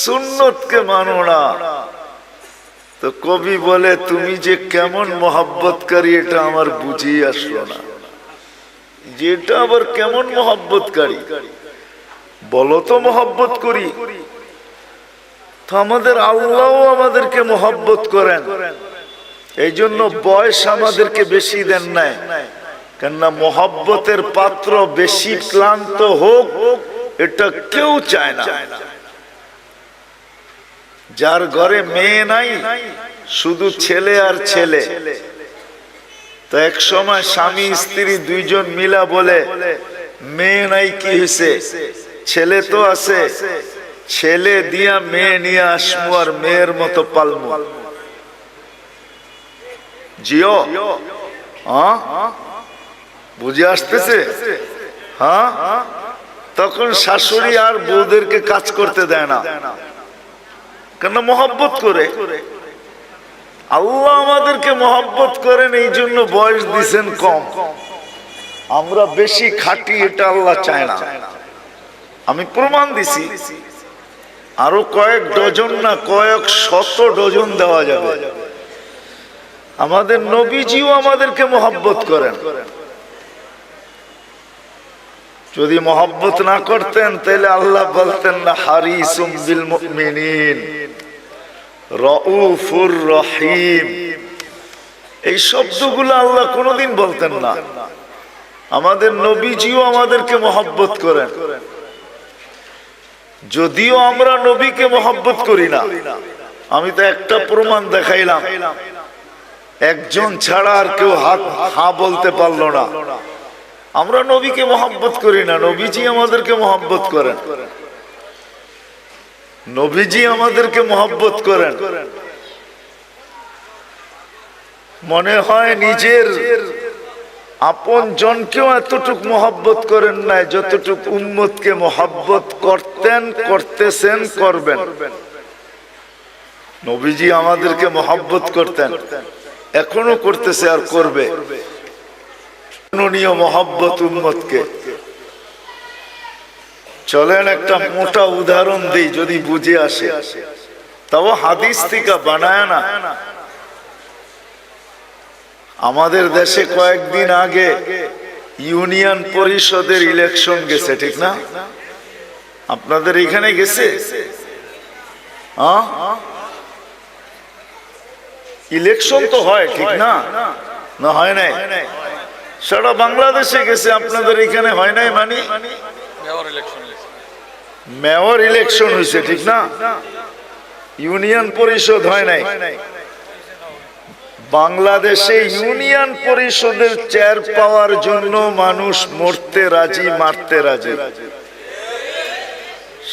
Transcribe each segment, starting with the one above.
সুন্নতকে মানো না। তো কবি বলে তুমি যে কেমন মহব্বতকারী এটা আমার বুঝেই আসলো না। যেটা আবার কেমন মহব্বতকারী বলো তো? মহব্বত করি তো আমাদের আল্লাহও আমাদেরকে মহব্বত করেন, এই জন্য বয়স আমাদেরকে বেশি দেন নাই। কেননা মহব্বতের পাত্র বেশি ক্লান্ত হোক এটা কেউ চায় না। যার ঘরে মেয়ে নাই, শুধু ছেলে আর ছেলে, তো এক সময় স্বামী স্ত্রী দুইজন মিলা বলে মেয়ে নাই, কি হয়েছে, ছেলে তো আছে, ছেলে দিয়া মেয়ে নিয়ে আসমু আর মেয়ের মতো পালমু। জিও, বুঝে আসতেছে? হ্যাঁ, তখন শাশুড়ি আর বউদেরকে কাজ করতে দেয় না, কেন? মহব্বত করে। আল্লাহ আমাদেরকে মহব্বত করেন, এই জন্য বয়স দিছেন কম। আমরা বেশি খাটি, এটা আল্লাহ চায় না। আমি প্রমাণ দিছি, আরো কয়েক ডজন না কয়েক শত ডজন দেওয়া যাবে। আমাদের নবীজিও আমাদেরকে মহব্বত করেন। যদি মহব্বত না করতেন তাহলে আল্লাহ বলতেন না হারিসুম বিল মুমিনিন রাউফুর রহিম। এই শব্দগুলো আল্লাহ কোনোদিন বলতেন না। আমাদের নবীজিও আমাদেরকে মহব্বত করেন, যদিও আমরা নবীকে মহব্বত করি না। আমি তো একটা প্রমাণ দেখাইলাম, একজন ছাড়া আর কেউ হা বলতে পারলো না। আমরা নবীকে মহব্বত করি না, নবীজি আমাদেরকে মহব্বত করেন। নবীজি আমাদেরকে মহব্বত করেন। মনে হয় নিজের আপন জনকেও এতটুক মহব্বত করেন নাই যতটুক উম্মতকে মহব্বত করতেন, করতেছেন, করবেন। নবীজি আমাদেরকে মহব্বত করতেন, এখনো করতেছে আর করবে। মহব্বত উম্মতকে। চলেন একটা মোটা উদাহরণ দিই, যদি বুঝে আসে, তাও হাদিস থেকে বানায় না। আমাদের দেশে কয়েকদিন আগে ইউনিয়ন পরিষদের ইলেকশন গেছে, ঠিক না? আপনাদের এখানে গেছে? ইলেকশন তো হয়, ঠিক না? না হয় নাই? সারা বাংলাদেশে গেছে, আপনাদের এখানে হয় নাই? মানে মেয়র ইলেকশন হয়েছে, ঠিক না? ইউনিয়ন পরিষদ হয় নাই। বাংলাদেশে ইউনিয়ন পরিষদের চেয়ার পাওয়ার জন্য মানুষ মরতে রাজি, মারতে রাজি।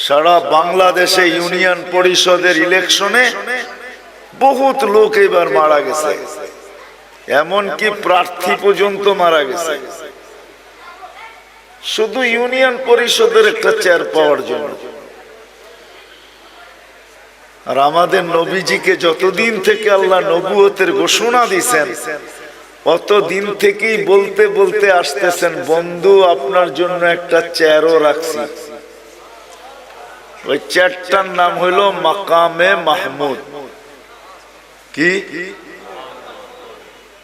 সারা বাংলাদেশে ইউনিয়ন পরিষদের ইলেকশনে বহুত লোক এবার মারা গেছে, এমনকি প্রার্থী পর্যন্ত মারা গেছে, শুধু ইউনিয়ন পরিষদের একটা চেয়ার পাওয়ার জন্য। আর আমাদের নবীজিকে যতদিন থেকে আল্লাহ নবুয়তের ঘোষণা দিয়েছেন, অতদিন থেকেই বলতে বলতে আসতেছেন, বন্ধু আপনার জন্য একটা চেয়ারও রাখছি। ওই চেয়ারটার নাম হইল মাকামে মাহমুদ। কি?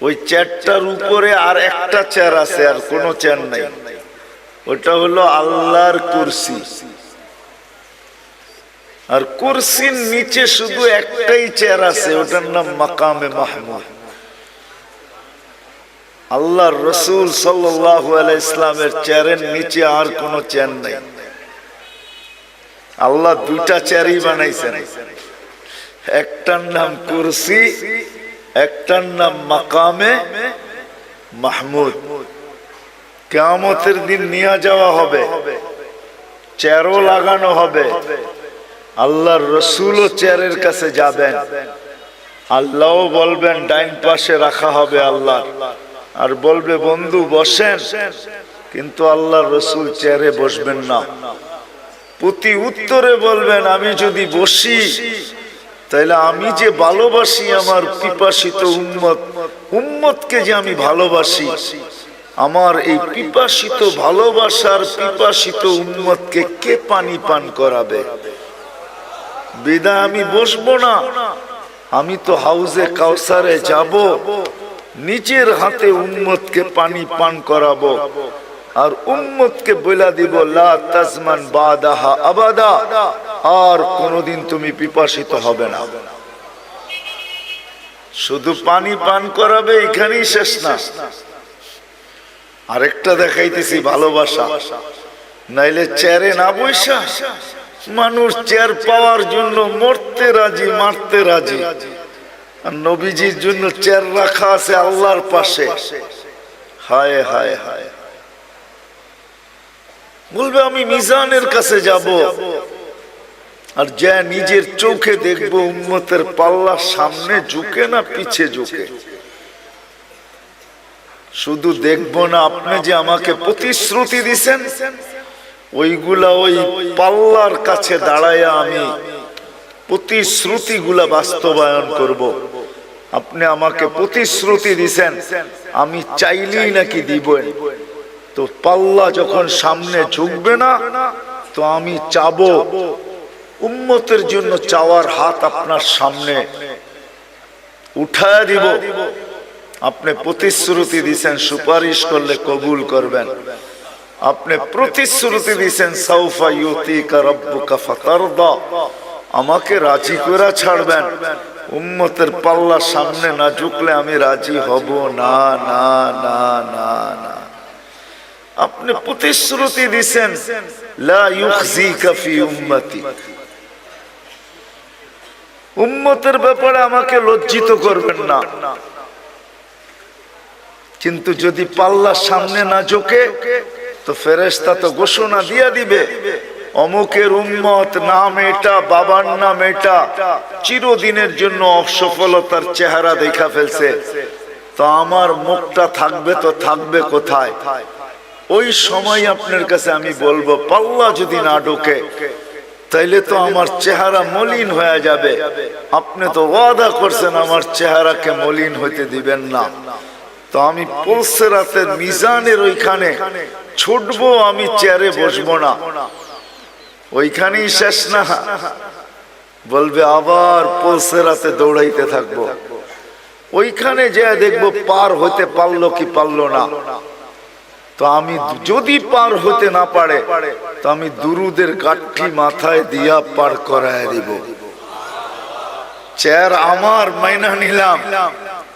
ওই চেয়ারটার উপরে আর একটা চেয়ার আছে, আর কোনো চেয়ার নাই। ওটা হলো আল্লাহর কুরসি। আর কুরসির নিচে শুধু একটাই চেয়ার আছে, ওটার নাম মাকামে মাহমুদ। আল্লাহর রাসূল সাল্লাল্লাহু আলাইহি ইসলামের চেয়ারের নিচে আর কোনো চেয়ার নাই। আল্লাহ দুইটা চেয়ারই বানাইছেন, একটার নাম কুরসি, একটার নাম মাকামে মাহমুদ। কিয়ামতের দিন নিয়ে যাওয়া হবে, চেয়ারও লাগানো হবে। আল্লাহর রাসূলও চেয়ারের কাছে যাবেন, আল্লাহও বলবেন ডাইন পাশে রাখা হবে আল্লাহ, আর বলবে বন্ধু বসেন, কিন্তু আল্লাহর রাসূল চেয়ারে বসবেন না। প্রতি উত্তরে বলবেন আমি যদি বসি তাহলে আমি যে ভালোবাসি আমার পিপাসিত উম্মতকে যে আমি ভালোবাসি, আমার এই পিপাসিত ভালোবাসার পিপাসিত উম্মতকে কে পানি পান করাবে? বিদায় আমি বসবো না, আমি তো হাউজে কাউসারে যাব, নিজের হাতে উম্মতকে পানি পান করাবো আর উম্মতকে বলে দিব লা তাজমান বাদাহা আবাদা, আর কোনদিন তুমি পিপাসিত হবে না। শুধু পানি পান করাবে এখানেই শেষ না, আরেকটা দেখাইতেছি ভালোবাসা। নাইলে চেয়ারে না বইসা মানুষ চেয়ার পাওয়ার জন্য মরতে রাজি, মারতে রাজি। আর নবীজির জন্য চেয়ার রাখা আছে আল্লাহর পাশে। হায় হায় হায়, বলবে আমি মিজানের কাছে যাব, আর যা নিজের চোখে দেখবো উম্মতের পাল্লা সামনে ঝুঁকে না পিছে ঝুঁকে। শুধু দেখবো না, আপনি যে আমাকে প্রতিশ্রুতি দিছেন ওইগুলা ওই পাল্লার কাছে দাঁড়াইয়া আমি প্রতিশ্রুতিগুলা বাস্তবায়ন করব। আপনি আমাকে প্রতিশ্রুতি দিছেন, আমি চাইলেই নাকি দিবেন। তো পাল্লা যখন সামনে ঝুঁকবে না, তো আমি চাবো উম্মতের জন্য চাওয়ার হাত আপনার সামনে উঠায় দিব। আপনি প্রতিশ্রুতি দিছেন সুপারিশ করলে কবুল করবেন। আপনি প্রতিশ্রুতি দিছেন সাউফা ইউতিকা রাব্বুকা ফাতারদা, আমাকে রাজি করে ছাড়বেন। উম্মতের পাল্লা সামনে না ঝুঁকলে আমি রাজি হব না, না না না না। আপনি প্রতিশ্রুতি দিছেন লা ইউখজিকা ফি উম্মতি, উম্মতের ব্যাপারে আমাকে লজ্জিত করবেন না। কিন্তু যদি পাল্লা সামনে না ঝোঁকে, তো ফেরেশতা তো ঘোষণা দিয়ে দিবে অমুকের উম্মত নাম এটা, বাবার নাম এটা, চিরদিনের জন্য অসফলতার চেহারা দেখা ফেলছে। তো আমার মুখটা থাকবে তো থাকবে কোথায়? ওই সময় আপনার কাছে আমি বলবো পাল্লা যদি না ঢোকে তাইলে তো আমার চেহারা মলিন হয়ে যাবে। আপনি তো ওয়াদা করছেন আমার চেহারাকে মলিন হইতে দিবেন না। তো আমি পুলসিরাতের মিজানের ওইখানে ছুটবো, আমি চেয়ারে বসবো না, ওইখানেই শেষ না। বলবে আবার পুলসিরাতে দৌড়াইতে থাকবো। ওইখানে যে দেখবো পার হইতে পারলো কি পারলো না। তো আমি যদি পার হতে না পারে, তো আমি দুরুদের গাঠি মাথায় দিয়া পার করায় দিব। চেয়ার আমার মাইনা নিলাম,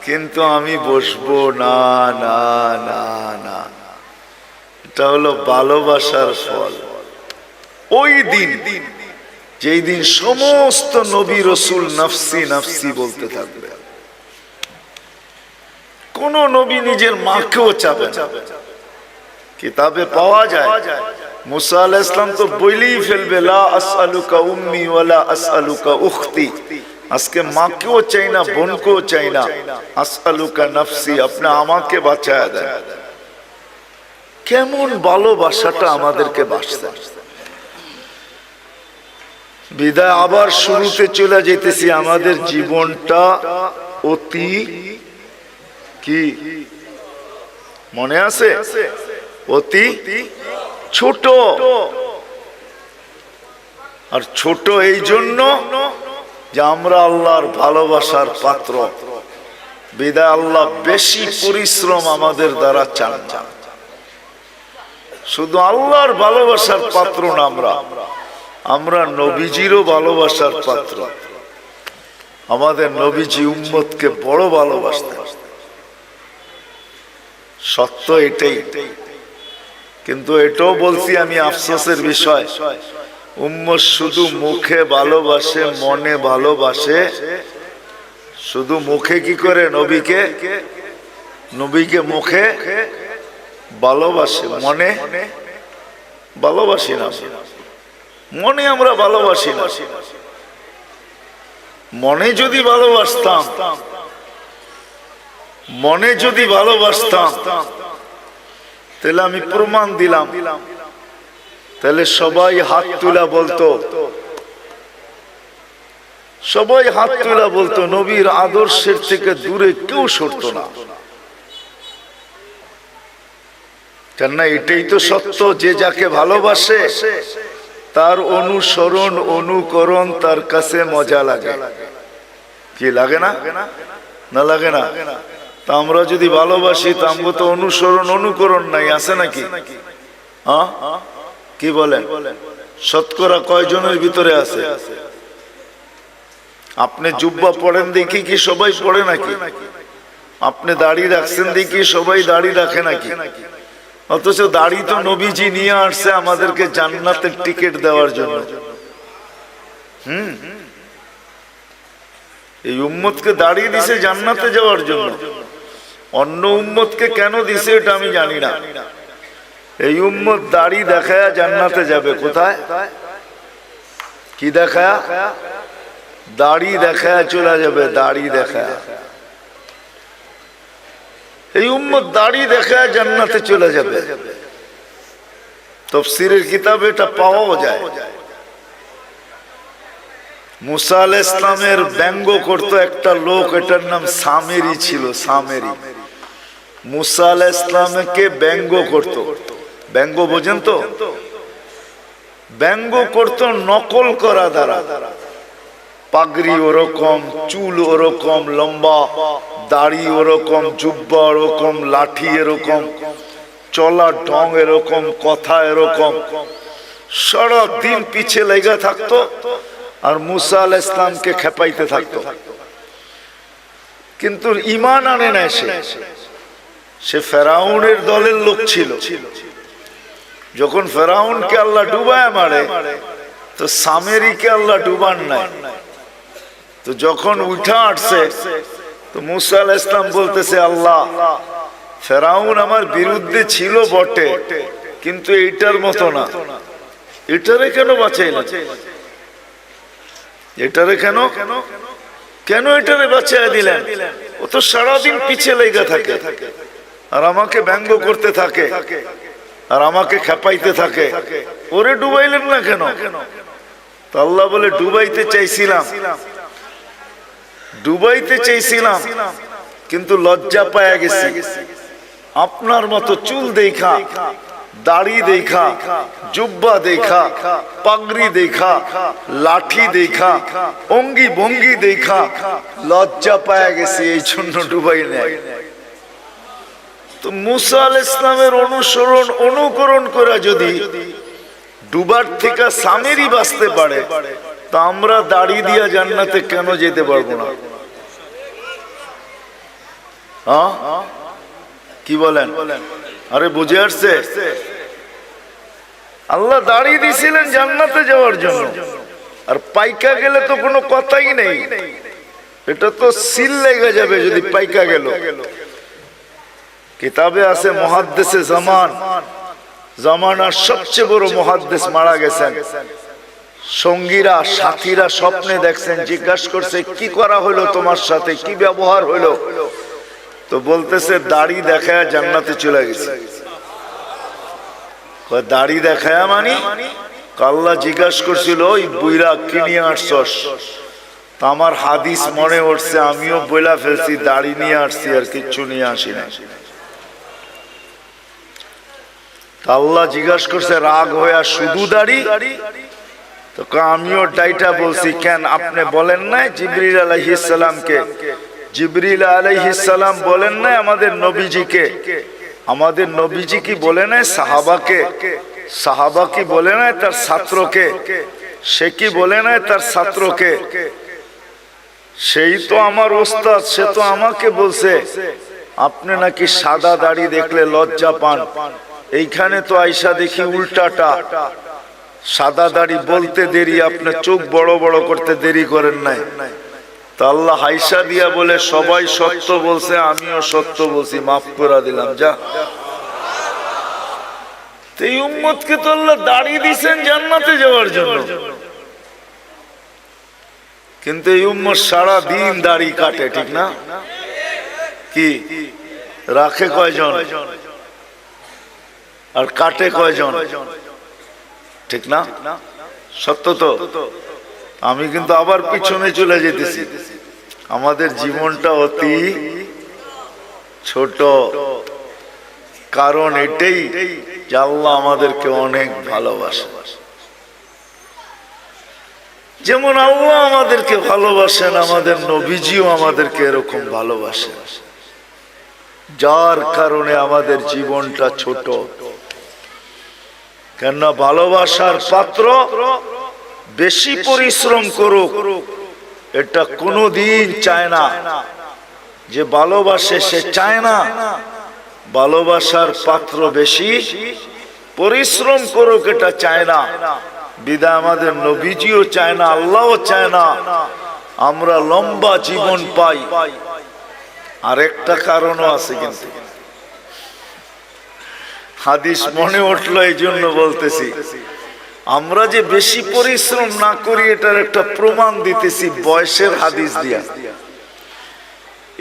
কিন্তু আমি বসবো না, না না না। এটা হলো ভালোবাসার ফল। ওই দিন, যেই দিন সমস্ত নবী রাসূল নফসি নফসি বলতে থাকবে, কোন নবী নিজের মাকেও চাবে না। কিতাবে পাওয়া যায় মুসা আলাইহিস সালাম তো বলেই ফেলবে লা আসআলুকা উম্মি ওয়ালা আসআলুকা উখতি, আজকে মাকেও চাই না, বোনকেও চাই না, আসআলুকা নফসি, আপনি আমাকে বাঁচায় দেন। কেমন ভালোবাসাটা আমাদেরকে বাঁচতে। বিদায় আবার শুরুতে চলে যেতেছি। আমাদের জীবনটা অতি কি মনে আছে? অতি ছোট। আর ছোট এই জন্য যে আমরা আল্লাহর ভালোবাসার পাত্র। বিদায় আল্লাহ বেশি পরিশ্রম আমাদের দ্বারা চান না। শুধু আল্লাহর ভালোবাসার পাত্র না, আমরা নবীজিরও ভালোবাসার পাত্র। আমাদের নবীজি উম্মতকে বড় ভালোবাসতেন, সত্য এটাই। কিন্তু এটাও বলছি আমি, আফসোসের বিষয়, উম্মত শুধু মুখে ভালোবাসে, মনে ভালোবাসে। শুধু মুখে কি করে নবীকে মুখে ভালোবাসে, মনে ভালোবাসি না। মনে আমরা ভালোবাসি না। মনে যদি ভালোবাসতাম তাহলে আমি প্রমাণ দিলাম, তাহলে সবাই হাত তুলা বলতো, নবীর আদর্শের থেকে দূরে কেউ সরতো না। কেননা এটাই তো সত্য, যে যাকে ভালোবাসে তার অনুসরণ অনুকরণ তার কাছে মজা লাগে। কি লাগে না? না লাগে না? তা আমরা যদি ভালোবাসি তা আমরা তো অনুসরণ অনুকরণ নাই, আছে নাকি? হ্যাঁ, কি বলেন? শতকরা কয়জনের ভিতরে আছে? আপনি জুব্বা পড়েন দেখি কি সবাই পড়ে নাকি? আপনি দাড়ি রাখছেন দেখি সবাই দাড়ি রাখে নাকি? অথচ দাড়ি তো নবীজি নিয়ে আসছে আমাদেরকে জান্নাতের টিকিট দেওয়ার জন্য। এই উম্মতকে দাড়ি দিছে জান্নাতে যাওয়ার জন্য। অন্য উম্মতকে কেন দিছে এটা আমি জানি না। এই উম্মত দাড়ি দেখায়া জান্নাতে যাবে। কোথায়? কি দেখায়া? দাড়ি দেখায়া চলে যাবে। দাড়ি দেখায়া এই উম্মত দাড়ি দেখায়া জান্নাতে চলে যাবে। তাফসীরের কিতাবে এটা পাওয়াও যায়। মুসা আলাইহিস সালামের ব্যঙ্গ করত একটা লোক, এটার নাম সামেরি ছিল। সামেরি মুসা আলাইহিস সালামকে ব্যঙ্গ করত। ব্যঙ্গ বোঝেন তো? ব্যঙ্গ করত নকল করা দ্বারা। পাগড়ি ওরকম, চুল ওরকম লম্বা, দাড়ি ওরকম, জুব্বা ওরকম, লাঠি এরকম, চলার ঢং এরকম, কথা এরকম, সারা দিন পিছে লেগে থাকতো আর মুসা আলাইহিস সালামকে খেপাইতে থাকতো। কিন্তু ঈমান আনে না। সে ফেরাউনের দলের লোক ছিল। যখন ফেরাউনকে আল্লাহ ডুবায় মারে তো সামেরিকে আল্লাহ ডুবান নাই। তো যখন উঠা আসছে তো মুসা আলাইহিস সালাম বলতেছে, আল্লাহ ফেরাউন আমার বিরুদ্ধে ছিল বটে, কিন্তু এইটার মতো না। এটারে কেন বাঁচাইলেন? এটারে কেন কেন এটারে বাঁচাইয়া দিলেন? ও তো সারাদিন পিছে লেগে থাকে আর আমাকে ব্যঙ্গ করতে থাকে আর আমাকে খেপাইতে থাকে। ওরে ডুবাইলেন না কেন? তো আল্লাহ বলে, ডুবাইতে চাইছিলাম কিন্তু লজ্জা পায়া গেছি। আপনার মতো চুল দেখা, দাড়ি দেখা, জুব্বা দেখা, পাগড়ি দেখা, লাঠি দেখা, অঙ্গি ভঙ্গি দেখা লজ্জা পায়া গেছি, এই জন্য ডুবাই নাই। তো মুসা আলাইহিস সালামের অনুসরণ অনুকরণ করা যদি ডুবার থেকে সামেরি বাঁচতে পারে, তা আমরা দাড়ি দিয়া জান্নাতে কেন যেতে পারবো না? কি বলেন? আরে বুঝে আসছে? আল্লাহ দাড়ি দিছিলেন জান্নাতে যাওয়ার জন্য, আর পাইকা গেলে তো কোনো কথাই নেই। এটা তো সিল লেগে যাবে যদি পাইকা গেল। কিতাবে আছে মুহাদ্দিসে জামানার সবচেয়ে বড় মুহাদ্দিস মারা গেছেন। সঙ্গীরা সাথীরা স্বপ্নে দেখছেন, জিজ্ঞাসা করছে কি করা হলো তোমার সাথে, কি ব্যবহার হলো? তো বলতেছে দাড়ি দেখায় জান্নাতে চলে গেছে। দাড়ি দেখায় মানি? আল্লাহ জিজ্ঞাসা করছিল, ওই বুইরা কি নিয়ে আসছস? তা আমার হাদিস মনে উঠছে, আমিও বইলা ফেলছি দাড়ি নিয়ে আসছি আর কিচ্ছু নিয়ে আসি না। আল্লাহ জিজ্ঞাসা করছে রাগ হইয়া, শুধু দাড়ি? তো আমিও ডাইটা বলছি, কেন আপনি বলেন নাই জিবরিল আলাইহিস সালামকে? জিবরিল আলাইহিস সালাম বলেন নাই আমাদের নবীজিকে? আমাদের নবীজি কি বলে নাই সাহাবাকে? সাহাবা কি বলে নাই তার ছাত্রকে? সে কি বলে নাই তার ছাত্রকে? সেই তো আমার ওস্তাদ, সে তো আমাকে বলছে আপনি নাকি সাদা দাড়ি দেখলে লজ্জা পান। এইখানে তো আইসা দেখি উল্টাটা, সাদা দাড়ি বলতে দেরি, আপনার চোখ বড় বড় করতে দেরি করেন নাই। তা আল্লাহ হাইসা দিয়া বলে, সবাই সত্য বলছে, আমিও সত্য বলছি, মাফ করে দিলাম, যা। এই উম্মতকে তো আল্লাহ দাড়ি দিয়েছেন জান্নাতে যাওয়ার জন্য, কিন্তু এই উম্মত সারা দিন দাড়ি কাটে, ঠিক না? কি রাখে কয়জন আর কাটে কয়জন? ঠিক না? সত্য তো? আমি কিন্তু আবার পিছনে চলে যেতেছি। আমাদের জীবনটা অতি ছোট, কারণ এটাই যে আল্লাহ আমাদেরকে অনেক ভালোবাসে। যেমন আল্লাহ আমাদেরকে ভালোবাসেন, আমাদের নবীজিও আমাদেরকে এরকম ভালোবাসেন, যার কারণে আমাদের জীবনটা ছোট। কেননা ভালোবাসার পাত্র বেশি পরিশ্রম করুক এটা কোনোদিন চায় না। যে ভালোবাসে সে চায় না ভালোবাসার পাত্র বেশি পরিশ্রম করুক, এটা চায় না। বিদায় আমাদের নবীজিও চায় না, আল্লাহও চায় না আমরা লম্বা জীবন পাই। আর একটা কারণও আছে, কিন্তু হাদিস মনে উঠলো এই জন্য বলতেছি। আমরা যে বেশি পরিশ্রম না করি এটার একটা প্রমাণ দিতেছি বয়সের হাদিস দিয়া।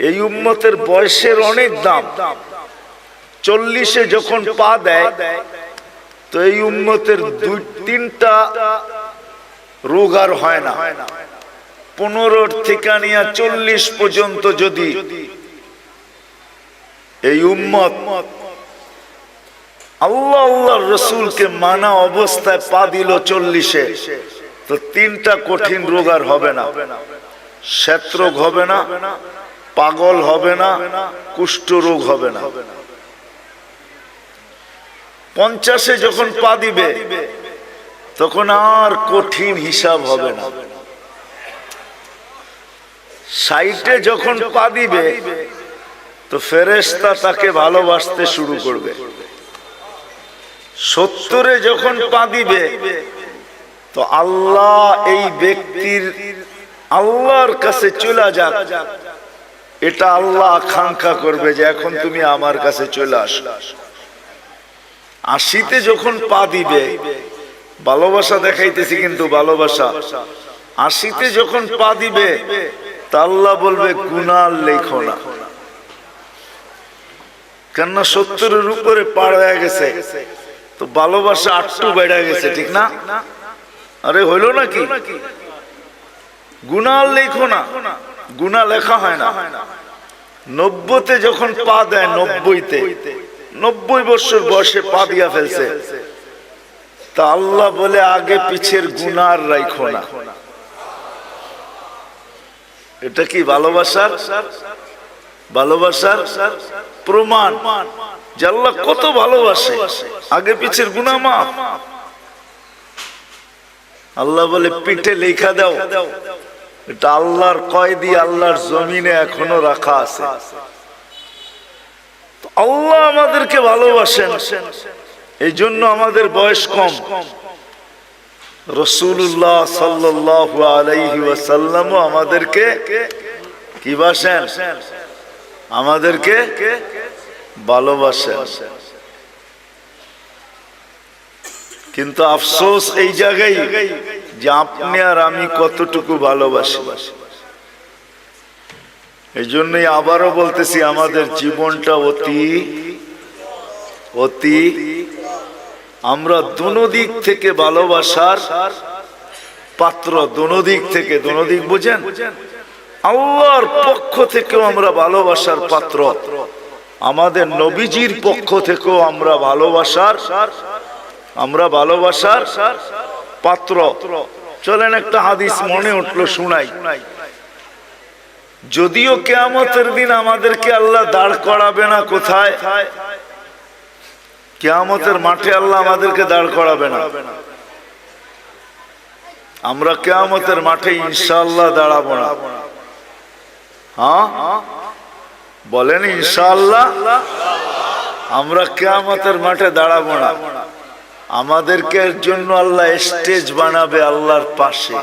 এই উম্মতের বয়সের অনেক দাম। 40-এ যখন পা দেয় তো এই উম্মতের 2-3টা রোগ আর হয় না। 15 থেকে নিয়ে 40 পর্যন্ত যদি এই উম্মত আল্লাহ আল্লাহর রসুলকে মানা অবস্থায় পা দিল 40-এ, তো 3টা কঠিন রোগ আর হবে না। শ্বেতরোগ হবে না, পাগল হবে না, কুষ্ঠ রোগ হবে না। 50-এ যখন পা দিবে তখন আর কঠিন হিসাব হবে না। 60-এ যখন পা দিবে তো ফেরেশতা তাকে ভালোবাসতে শুরু করবে। 70-এ যখন পা দিবে তো আল্লাহ এই ব্যক্তির আল্লাহর কাছে চলে যাক, এটা আল্লাহ আকাঙ্ক্ষা করবে যে এখন তুমি আমার কাছে চলে আসো। 80-তে যখন পা দিবে, ভালোবাসা দেখাইতেছি কিন্তু ভালোবাসা, 80-তে যখন পা দিবে তা আল্লাহ বলবে গুনাহ লেখো না। কেননা 70-এর উপরে পার হয়ে গেছে তো ভালোবাসা আটটু বেড়ে গেছে, ঠিক না? আরে হইল নাকি? গুনাহ লেখো না, গুনাহ লেখা হয় না। 90-তে যখন পা দেয়, 90 বছর বয়সে পা দিয়া ফেলছে, তা আল্লাহ বলে আগে পিছের গুনাহ রাখো না। এটা কি ভালোবাসার প্রমাণ যে আল্লাহ কত ভালোবাসে। আগে পিছের গুনাহ মাফ। আল্লাহ বলে পিঠে লেখা দাও, এটা আল্লাহর কয়েদি আল্লাহর জমিনে এখনো রাখা আছে। আল্লাহ আমাদেরকে ভালোবাসেন, এই জন্য আমাদের বয়স কম। রাসূলুল্লাহ সাল্লাল্লাহু আলাইহি ওয়াসাল্লাম আমাদেরকে কি বাসেন? আমাদেরকে ভালোবাসেন। কিন্তু আফসোস এই জায়গায় যে আপনি আর আমি কতটুকু ভালোবাসি। এই জন্যই আবারও বলতেছি আমাদের জীবনটা অতি আমরা দোনো দিক থেকে ভালোবাসার পাত্র। দোনো দিক থেকে, দোনো দিক বুঝেন? আল্লাহর পক্ষ থেকেও আমরা ভালোবাসার পাত্র, আমাদের নবীজির পক্ষ থেকেও আমরা ভালোবাসার পাত্র। চলেন একটা হাদিস মনে উঠলো শুনাই। যদিও কিয়ামতের দিন আমাদেরকে আল্লাহ দাঁড় করাবে না, কোথায়? কিয়ামতের মাঠে আল্লাহ আমাদেরকে দাঁড় করাবে না। আমরা কিয়ামতের মাঠে ইনশাআল্লাহ দাঁড়াবো না। হ্যাঁ বলেন ইনশাআল্লাহ। আমরা কিয়ামতের মাঠে দাঁড়াবো না। আমাদেরকে এর জন্য আল্লাহ স্টেজ বানাবে আল্লাহর পাশে।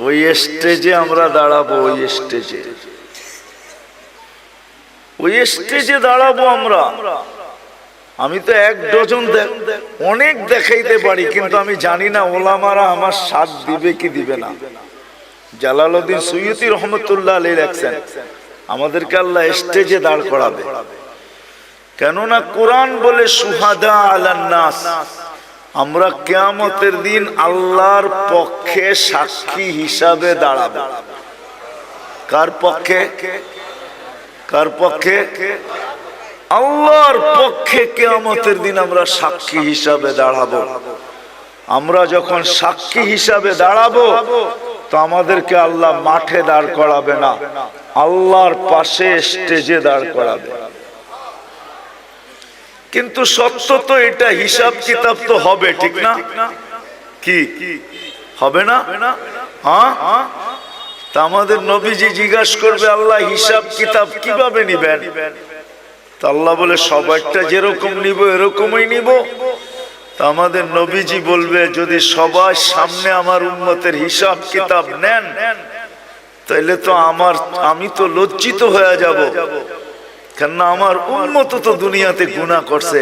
ওই স্টেজে আমরা দাঁড়াবো, ওই স্টেজে দাঁড়াবো আমরা। আমি তো 1 ডজন অনেক দেখাইতে পারি, কিন্তু আমি জানি না ওলামারা আমার সাথ দিবে কি দিবে না। জালালউদ্দিন সুয়ুতি রহমতুল্লাহ আলাইহি লেখছেন আমাদেরকে আল্লাহ স্টেজে দাঁড় করাবে। কেননা কোরআন বলে সুহাদা আলান নাস, আমরা কিয়ামতের দিন আল্লাহর পক্ষে সাক্ষী হিসাবে দাঁড়াবো। কার পক্ষে? আল্লাহর পক্ষে কিয়ামতের দিন আমরা সাক্ষী হিসাবে দাঁড়াবো। আমরা যখন সাক্ষী হিসাবে দাঁড়াবো তো আমাদেরকে আল্লাহ মাঠে দাঁড় করাবে না, আল্লাহর পাশে স্টেজে দাঁড় করাবে। কিন্তু সত্য তো এটা, হিসাব কিতাব তো হবে, ঠিক না? কি হবে না? হ্যাঁ, তা আমাদের নবীজি জিজ্ঞাসা করবে আল্লাহ হিসাব কিতাব কিভাবে নিবেন? তা আল্লাহ বলে সবারটা যেরকম নিব এরকমই নিব। তা আমাদের নবীজি বলবে যদি সবার সামনে আমার উম্মতের হিসাব কিতাব নেন তাহলে তো আমি তো লজ্জিত হয়ে যাব, কেননা আমার উম্মত তো দুনিয়াতে গুনাহ করছে,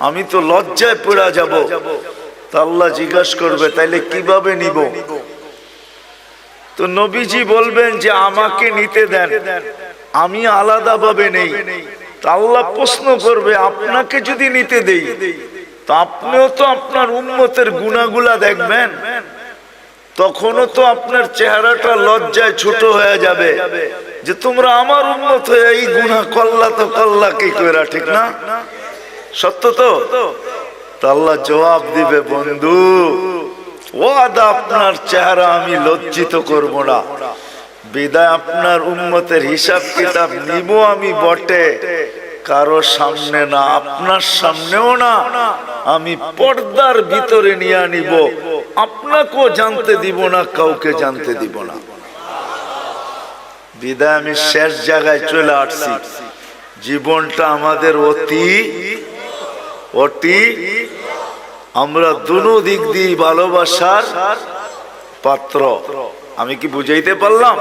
আমি তো লজ্জায় পড়ে যাব। তা আল্লাহ জিজ্ঞাসা করবে তাইলে কিভাবে নিব? তো নবীজি বলবেন যে আমাকে নিতে দেন, আমি আলাদা ভাবে নেই। তা আল্লাহ প্রশ্ন করবে আপনাকে যদি নিতে দেই তো আপনিও তো আপনার উম্মতের গুনাহগুলা দেখবেন, তখনও তো আপনার চেহারাটা লজ্জায় ছোট হয়ে যাবে যে তোমরা আমার উম্মত হয়ে এই গুনাহ করলা, তো করলা কি কইরা, ঠিক না? সত্য তো? তা আল্লাহ জবাব দিবে বন্ধু ওয়াদা আপনার চেহারা আমি লজ্জিত করব না, বিদায় আপনার উম্মতের হিসাব কিতাব নিব আমি বটে, কারো সামনে না, আপনার সামনেও না, আমি পর্দার ভিতরে নিয়ে নিব, আপনাকেও জানতে দিব না, কাউকে জানতে দিব না। বিদায় আমি শেষ জায়গায় চলে আসছি। জীবনটা আমাদের অতি আমরা দুনো দিক দিয়ে ভালোবাসার পাত্র। আমি কি বুঝাইতে পারলাম?